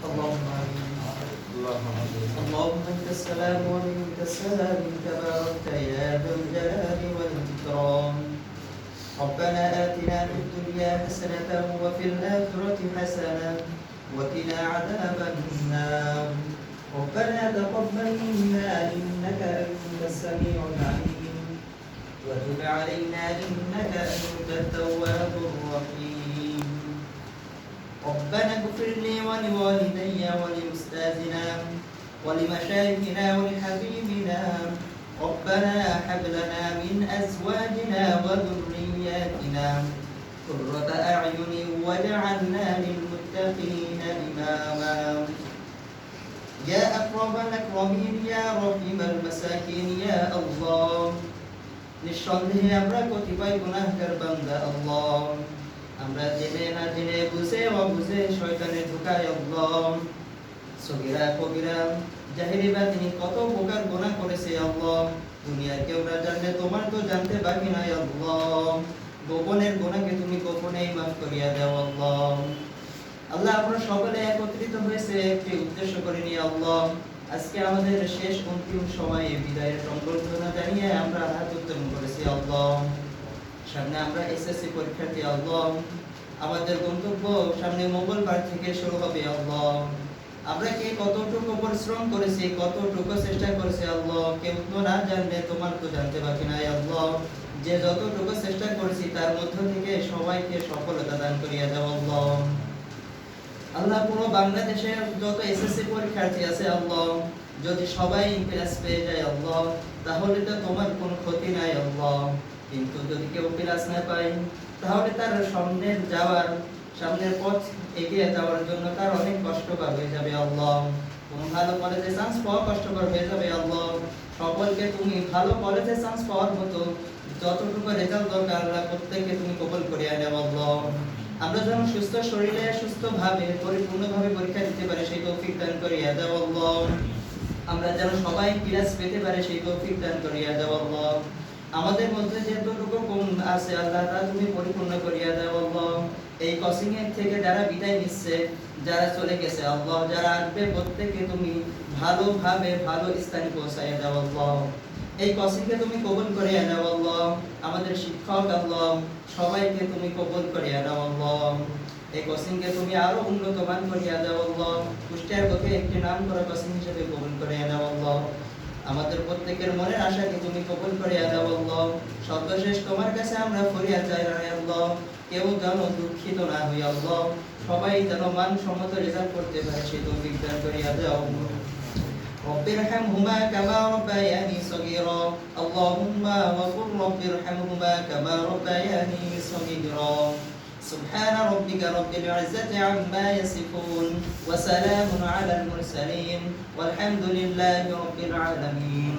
اللهم آمين. اللهم اللهم انت السلام ومنك السلام تبارك يا ذا الجلال والاكرام. ربنا آتنا في الدنيا حسنة وفي الآخرة حسنة وقنا عذاب النار. ربنا تقبل منا إنك أنت السميع العليم وتب علينا إنك أنت التواب الرحيم. ربنا اغفر لي ولوالدي ولأستاذنا ولمشايخنا ولحبيبنا. ربنا هب لنا من أزواجنا وذرياتنا قرة أعين واجعلنا للمتقين إماما. يا أكرم الأكرمين يا رحيم المساكين يا الله নিঃসন্দেহে আমরা কতিপয় গুনাহগার বান্দা আল্লাহ, আমরা জেনে না জেনে বুঝে অবুঝে শয়তানের ধোঁকায় আল্লাহ সগীরা কবিরা জাহিরি বাতিনি কত প্রকার গুনাহ করেছে আল্লাহ। দুনিয়ার কেউ না জানলে তোমার তো জানতে বাকি নাই আল্লাহ। গোপনের গুনাহকে তুমি গোপনেই মাফ করিয়া দাও আল্লাহ। আল্লাহ আমরা সকলে একত্রিত হয়েছে একটি উদ্দেশ্য করে নিয়ে আল্লাহ, আজকে আমাদের শেষ অন্তিম সময়ে বিদায়ের সংবর্ধনা জানিয়ে আমরা হাত উত্তোলন করেছি আল্লাহ। সামনে আমরা এসএসসি পরীক্ষার্থী আল্লাহ, আমাদের গন্তব্য সামনে মঙ্গলবার থেকে শুরু হবে আল্লাহ। আমরা কি কতটুকু পরিশ্রম করেছি, কতটুকু চেষ্টা করেছি আল্লাহ, কেউ তো না জানলে তোমার তো জানতে বাকি নাই আল্লাহ। যে যতটুকু চেষ্টা করেছি তার মধ্য থেকে সবাইকে সফলতা দান করিয়া দাও আল্লাহ। আল্লাহ পুরো বাংলাদেশে যত এসএসসি পরীক্ষার্থী আছে আল্লাহ, যদি সবাই প্লাস পেয়ে যায় আল্লাহ তাহলে তো তোমার কোনো ক্ষতি নাই আল্লাহ। কিন্তু যদি কেউ প্লাস না পায় তাহলে তার সামনের পথ এগিয়ে যাওয়ার জন্য তার অনেক কষ্টকর হয়ে যাবে আল্লাহ। কোনো ভালো কলেজে চান্স পাওয়া কষ্টকর হয়ে যাবে আল্লাহ। সকলকে তুমি ভালো কলেজে চান্স পাওয়ার মতো যতটুকু রেজাল্ট দরকার আল্লাহ প্রত্যেককে তুমি কবুল করিয়া নাও আল্লাহ। আমরা যেন সুস্থ শরীরে সুস্থভাবে পরিপূর্ণভাবে পরীক্ষা দিতে পারি সেই তৌফিক দান করিয়া দাও আল্লাহ। আমরা যেন সবাই প্লাস পেতে পারি সেই তৌফিক দান করিয়া দাও আল্লাহ। আমাদের মধ্যে যতটুকু কম আছে আল্লাহ তা তুমি পরিপূর্ণ করিয়া দাও আল্লাহ। এই কোচিং এর থেকে যারা বিদায় নিচ্ছে, যারা চলে গেছে আল্লাহ, যারা আসবে প্রত্যেককে তুমি ভালোভাবে ভালো স্থানে পৌঁছাইয়া দাও আল্লাহ। এই কোচিংকে তুমি কবুল করিয়া নাও আল্লাহ। আমাদের শিক্ষক আল্লাহ সবাইকে তুমি কবুল করিয়া নাও আল্লাহ। এই কোচিংকে তুমি আরো উন্নত মান করিয়া দাও আল্লাহ। কুষ্টিয়ার বুকে একটি নাম করা কোচিং হিসেবে কবুল করিয়া নাও আল্লাহ। আমাদের প্রত্যেকের মনের আশাকে তুমি কবুল করিয়া দাও আল্লাহ। সর্বশেষ তোমার কাছে আমরা ফরিয়াদ চাই আল্লাহ, কেউ যেন দুঃখিত না হই আল্লাহ, সবাই যেন মানসম্মত রেজাল্ট করতে পারে সেই তৌফিক দান করিয়া দাও। رب ارحمهما كما ربياني صغيرا اللهم وقل رب ارحمهما كما ربياني صغيرا. سبحان ربك رب العزة عما يصفون وسلام على المرسلين والحمد لله رب العالمين.